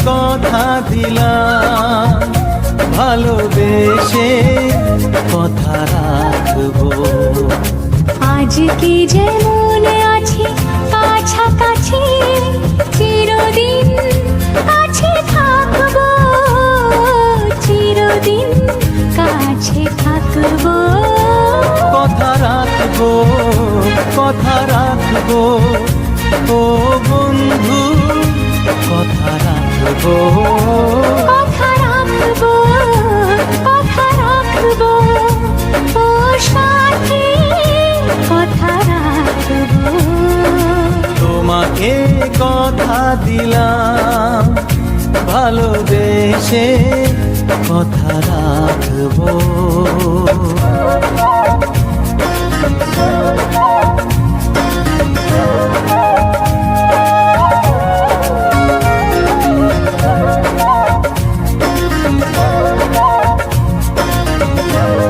কথা দিলাম, ভালোবেসে কথা রাখবো। আজকে যেমন আছি কাছাকাছি, চিরদিন কাছে থাকবো, চিরদিন কাছে থাকবো। কথা রাখবো, কথা রাখবো, ও বন্ধু কথা রাখবো। কথা রাখবো, কথা রাখবো, ও সাথী কথা রাখবো। তোমাকে কথা দিলাম, ভালোবেসে কথা রাখবো।